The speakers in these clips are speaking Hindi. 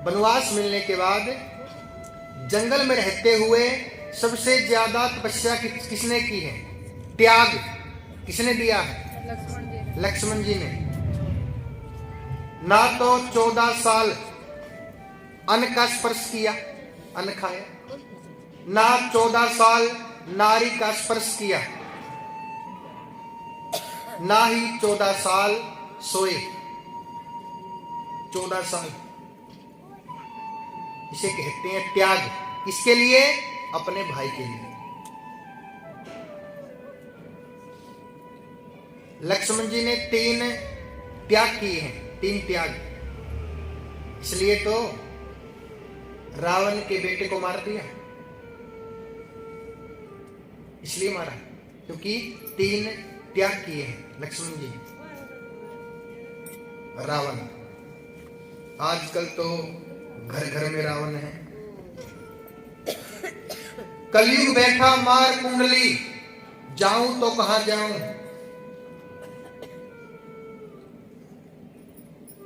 वनवास मिलने के बाद जंगल में रहते हुए सबसे ज्यादा तपस्या किसने की है? त्याग किसने दिया है? लक्ष्मण जी ने। ना तो 14 साल अन्न का स्पर्श किया, अन्न खाया, ना 14 साल नारी का स्पर्श किया, ना ही 14 साल सोए। 14 साल इसे कहते हैं त्याग। किसके लिए? अपने भाई के लिए। लक्ष्मण जी ने 3 त्याग किए हैं, 3 त्याग। इसलिए तो रावण के बेटे को मार दिया, इसलिए मारा क्योंकि 3 त्याग किए हैं लक्ष्मण जी। रावण आजकल तो घर घर में रावण है। कलयुग बैठा मार कुंडली, जाऊं तो कहां जाऊं।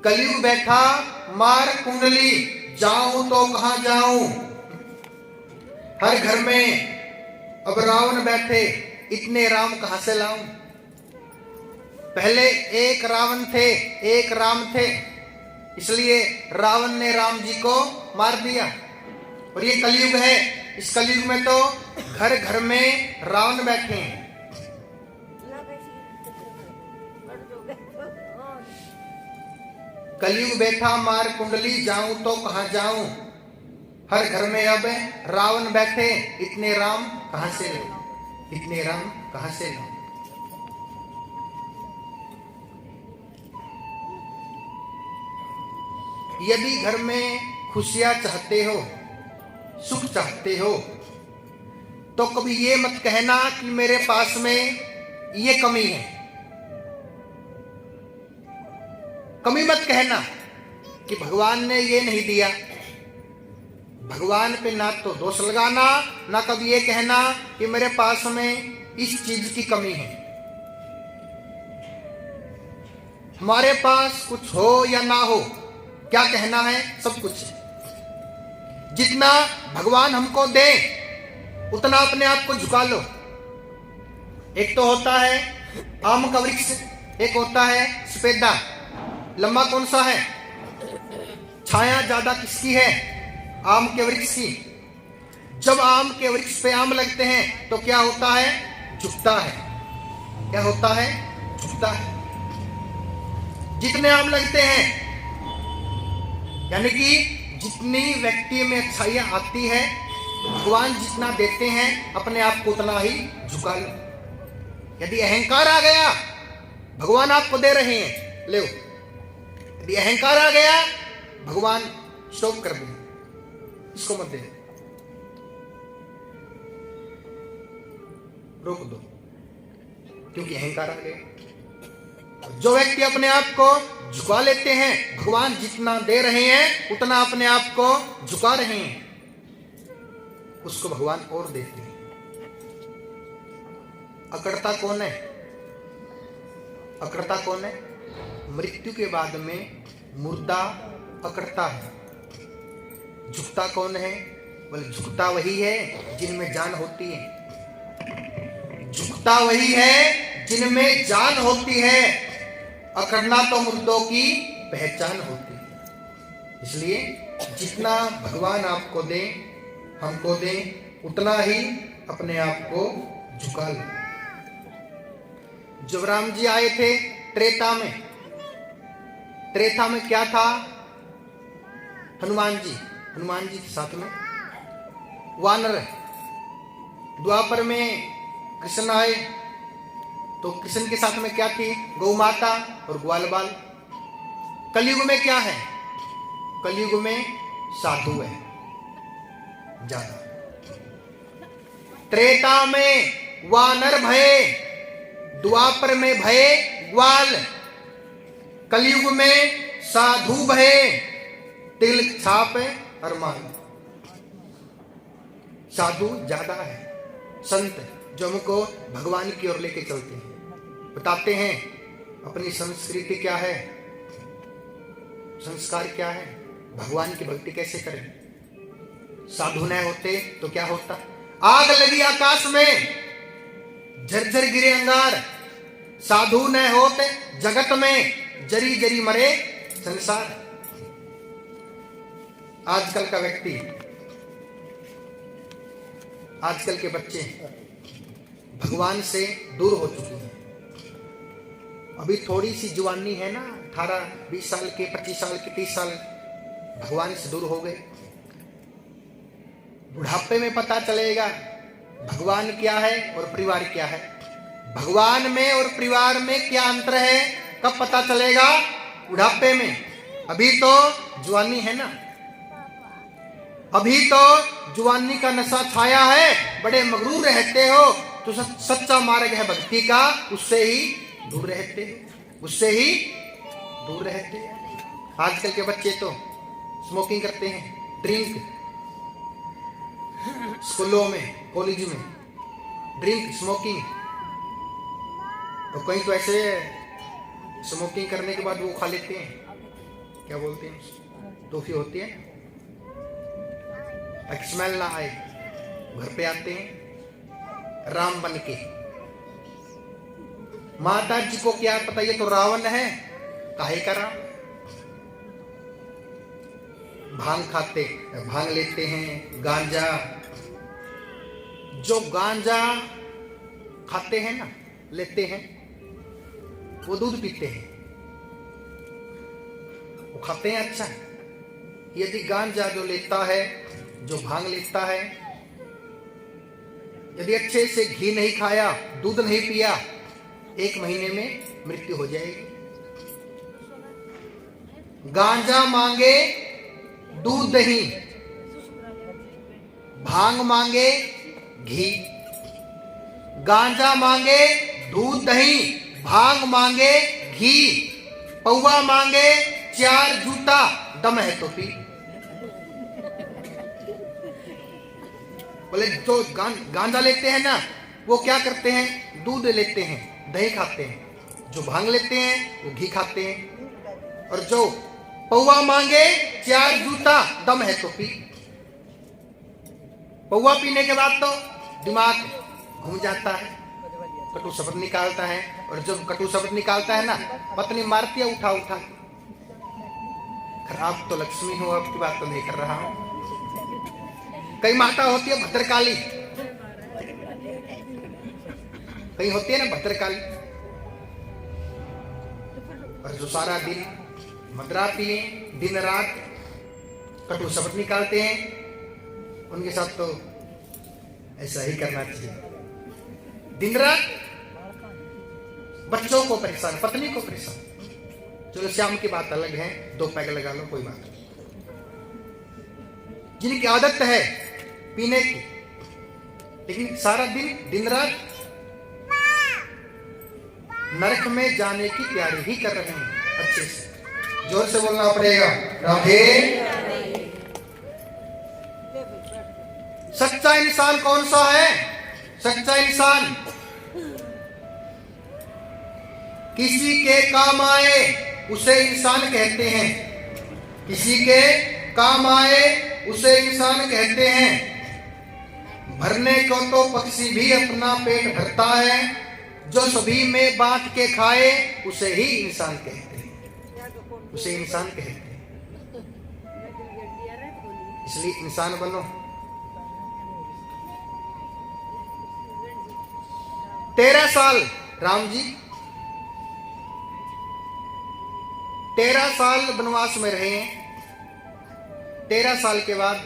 कलयुग बैठा मार कुंडली, जाऊं तो कहां जाऊं। हर घर में अब रावण बैठे, इतने राम कहां से लाऊं। पहले एक रावण थे, एक राम थे, इसलिए रावण ने राम जी को मार दिया। और ये कलयुग है, इस कलयुग में तो घर घर में रावण बैठे हैं। कलयुग बैठा मार कुंडली, जाऊं तो कहां जाऊं। हर घर में अब रावण बैठे, इतने राम कहां से लो, इतने राम कहां से लो। यदि घर में खुशियां चाहते हो, सुख चाहते हो, तो कभी ये मत कहना कि मेरे पास में ये कमी है। कमी मत कहना कि भगवान ने ये नहीं दिया। भगवान पे ना तो दोष लगाना, ना कभी ये कहना कि मेरे पास में इस चीज की कमी है। हमारे पास कुछ हो या ना हो, क्या कहना है? सब कुछ है। जितना भगवान हमको दे उतना अपने आप को झुका लो। एक तो होता है आम का वृक्ष, एक होता है सफेदा। लंबा कौन सा है? छाया ज्यादा किसकी है? आम के वृक्ष की। जब आम के वृक्ष पे आम लगते हैं तो क्या होता है? झुकता है। क्या होता है? झुकता है। जितने आम लगते हैं, यानी कि जितनी व्यक्ति में अच्छाइयां आती है, भगवान जितना देते हैं अपने आप को उतना ही झुका लो। यदि अहंकार आ गया, भगवान आपको दे रहे हैं, ले। यदि अहंकार आ गया, भगवान स्टॉप कर दे, इसको मत दे, रोक दो, क्योंकि अहंकार आ गया। जो व्यक्ति अपने आप को झुका लेते हैं, भगवान जितना दे रहे हैं उतना अपने आप को झुका रहे हैं, उसको भगवान और देते हैं। अकड़ता कौन है? अकड़ता कौन है? मृत्यु के बाद में मुर्दा अकड़ता है। झुकता कौन है? बोले झुकता वही है जिनमें जान होती है। झुकता वही है जिनमें जान होती है। अकड़ना तो मुर्दों की पहचान होती है। इसलिए जितना भगवान आपको दे, हमको दे, उतना ही अपने आप को झुका लो। जब राम जी आए थे त्रेता में, त्रेता में क्या था? हनुमान जी के साथ में वानर। द्वापर में कृष्ण आए तो कृष्ण के साथ में क्या थी? गौ माता और ग्वाल बाल। कलयुग में क्या है? कलयुग में साधु है ज्यादा। त्रेता में वानर भये, द्वापर में भये ग्वाल, कलयुग में साधु भये, तिल छाप और मान। साधु ज्यादा है, संत जो हमको भगवान की ओर लेके चलते हैं, बताते हैं अपनी संस्कृति क्या है, संस्कार क्या है, भगवान की भक्ति कैसे करें? साधु न होते तो क्या होता? आग लगी आकाश में, झरझर गिरे अंगार। साधु न होते जगत में, जरी जरी मरे संसार। आजकल का व्यक्ति, आजकल के बच्चे भगवान से दूर हो चुके हैं। अभी थोड़ी सी जवानी है ना, 18-20 साल के, 25 साल के, 30 साल, भगवान से दूर हो गए। बुढ़ापे में पता चलेगा भगवान क्या है और परिवार क्या है। भगवान में और परिवार में क्या अंतर है, कब पता चलेगा? बुढ़ापे में। अभी तो जवानी है ना, अभी तो जवानी का नशा छाया है, बड़े मगरूर रहते हो। तो सच्चा मार्ग है भक्ति का, उससे ही दूर रहते, उससे ही दूर रहते। आजकल के बच्चे तो स्मोकिंग करते हैं, ड्रिंक, स्कूलों में, कॉलेज में ड्रिंक, स्मोकिंग। और कहीं तो ऐसे स्मोकिंग करने के बाद वो खा लेते हैं, क्या बोलते हैं, टॉफी होती है, स्मेल ना आए, घर पे आते हैं राम बन के। माता जी को क्या पता ये तो रावण है, काहे का राम? भांग खाते, भांग लेते हैं, गांजा। जो गांजा खाते हैं ना, लेते हैं, वो दूध पीते हैं, वो खाते हैं अच्छा। यदि गांजा जो लेता है, जो भांग लेता है, यदि अच्छे से घी नहीं खाया, दूध नहीं पिया, 1 महीने में मृत्यु हो जाएगी। गांजा मांगे दूध दही, भांग मांगे घी। गांजा मांगे दूध दही, भांग मांगे घी, पौवा मांगे 4 जूता, दम है तो पी। बोले जो गांजा लेते हैं ना, वो क्या करते हैं? दूध लेते हैं, दही खाते हैं। जो भांग लेते हैं वो घी खाते हैं। और जो पौवा मांगे 4 जूता, दम है तो पी। पौवा पीने के बाद तो दिमाग घूम जाता है, कटु शब्द निकालता है। और जब कटु शब्द निकालता है ना, पत्नी मारती है उठा उठा। खराब तो लक्ष्मी हूं, अब की बात तो नहीं कर रहा हूं। कई माता होती है भद्रकाली, कहीं होती है ना भद्रकाली। और जो सारा दिन मदरा पिए, दिन रात कटु शब्द निकालते हैं, उनके साथ तो ऐसा ही करना चाहिए। दिन रात बच्चों को परेशान, पत्नी को परेशान। चलो शाम की बात अलग है, 2 पैग लगा लो, कोई बात नहीं। जिनकी आदत है पीने की, लेकिन सारा दिन रात नरक में जाने की तैयारी ही कर रहे हैं। अच्छे से जोर से बोलना पड़ेगा, राधे। सच्चा इंसान कौन सा है? सच्चा इंसान किसी के काम आए उसे इंसान कहते हैं, किसी के काम आए उसे इंसान कहते हैं। भरने को तो पक्षी भी अपना पेट भरता है, जो सभी में बांट के खाए उसे ही इंसान कहते हैं, उसे इंसान कहते हैं। इसलिए इंसान बनो। 13 साल राम जी 13 साल वनवास में रहे हैं। 13 साल के बाद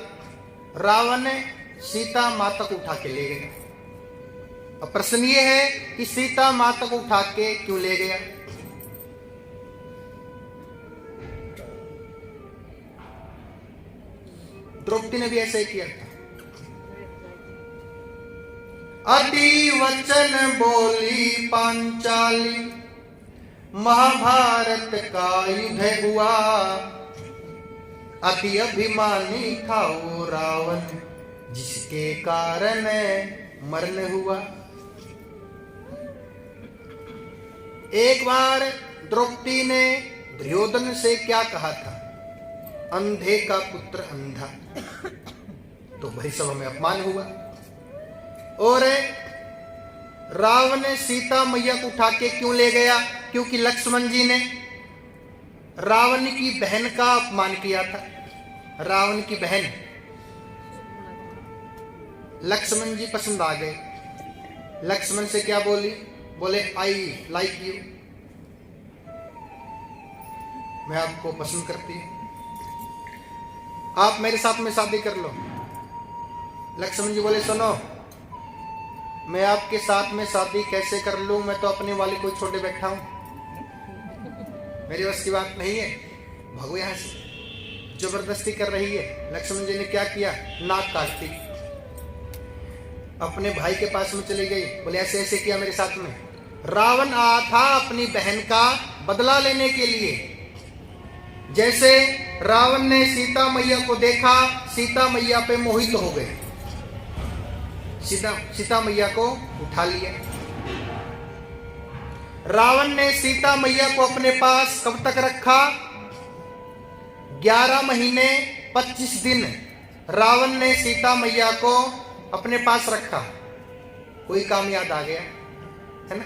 रावण ने सीता माता को उठा के ले गया। अब प्रश्न ये है कि सीता माता को उठा के क्यों ले गया? द्रौपदी ने भी ऐसा ही किया था। अति वचन बोली पांचाली, महाभारत का युद्ध हुआ। अति अभिमानी था वो रावण, जिसके कारण मरण हुआ। एक बार द्रौपदी ने दुर्योधन से क्या कहा था? अंधे का पुत्र अंधा, तो भाई सब में अपमान हुआ। और रावण ने सीता मैया को उठा के क्यों ले गया? क्योंकि लक्ष्मण जी ने रावण की बहन का अपमान किया था। रावण की बहन लक्ष्मण जी पसंद आ गए। लक्ष्मण से क्या बोली? बोले आई लाइक यू, मैं आपको पसंद करती हूं, आप मेरे साथ में शादी कर लो। लक्ष्मण जी बोले सुनो, मैं आपके साथ में शादी कैसे कर लूं? मैं तो अपने वाली को छोड़े बैठा हूं, मेरी बस की बात नहीं है, भागो यहां से। जबरदस्ती कर रही है। लक्ष्मण जी ने क्या किया? नाक काट दी, अपने भाई के पास में चली गई। बोले ऐसे ऐसे किया मेरे साथ में। रावण आया था अपनी बहन का बदला लेने के लिए। जैसे रावण ने सीता मैया को देखा, सीता मैया पे मोहित हो गए, सीता मैया को उठा लिया। रावण ने सीता मैया को अपने पास कब तक रखा? 11 महीने 25 दिन रावण ने सीता मैया को अपने पास रखा। कोई काम याद आ गया है ना?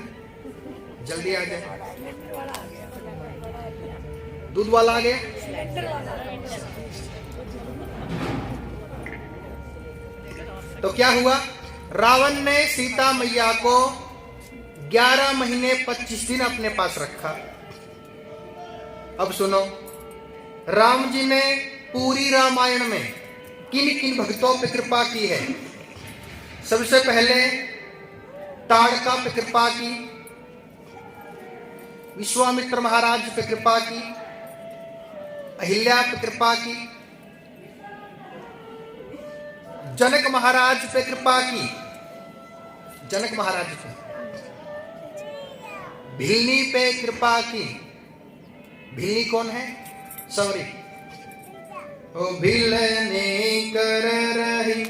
जल्दी आ जाए। दूध वाला आ गया। तो क्या हुआ? रावण ने सीता मैया को 11 महीने 25 दिन अपने पास रखा। अब सुनो, राम जी ने पूरी रामायण में किन किन भक्तों पर कृपा की है? सबसे पहले ताड़का पे कृपा की, विश्वामित्र महाराज पे कृपा की, अहिल्या पे कृपा की, जनक महाराज पे कृपा की। जनक महाराज पे, भिलनी पे कृपा की। भिलनी कौन है? सॉरी, ओ भिलनी कर रही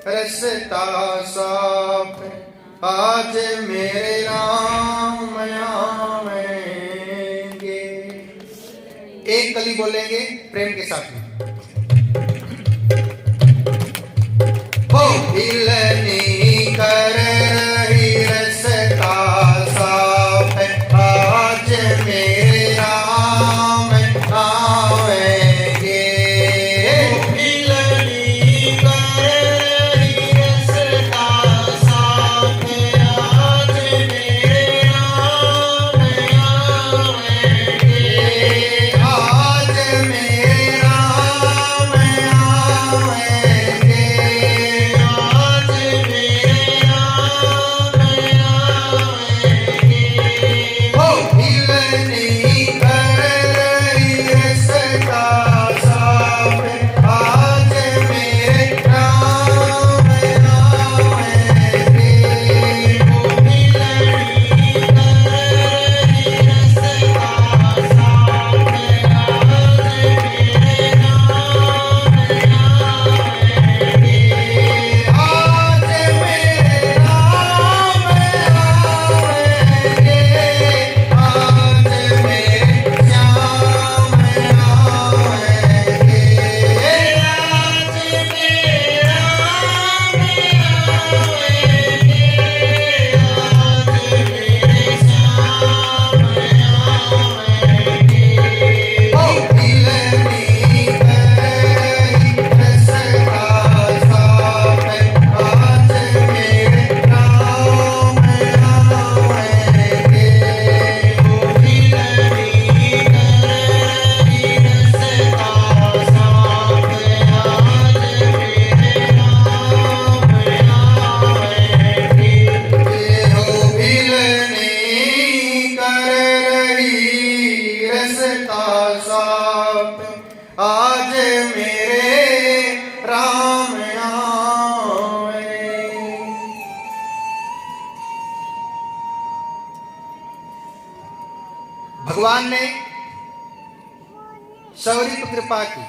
रसता साफ, आज मेरे राम आवेंगे। एक कली बोलेंगे प्रेम के साथ में। ओ भिलनी कर रही रसता साफ, आज मेरे राम आवेंगे। भिलनी कर रही रसता साफ, आज मेरे राम आवेंगे। आज मेरे राम आवेंगे। आज मेरे राम आवेंगे। हो भिलनी कर रही रसता साफ, आज मेरे राम आवेंगे। हो भिलनी कर रही रसता साफ, आज मेरे राम आवेंगे। आज मेरे राम आवेंगे। आज मेरे श्याम आवेंगे। आज मेरे राम आवेंगे। आज मेरे श्याम आवेंगे। ओ भिलनी कर रही रसता साफ, आज मेरे राम आवेंगे। ओ भिलनी कर रही रसता साफ, आज मेरे राम आवेंगे। हो भिलनी कर रही रसता साफ, आज मेरे राम आवेंगे। भगवान ने शौर्य पर कृपा की।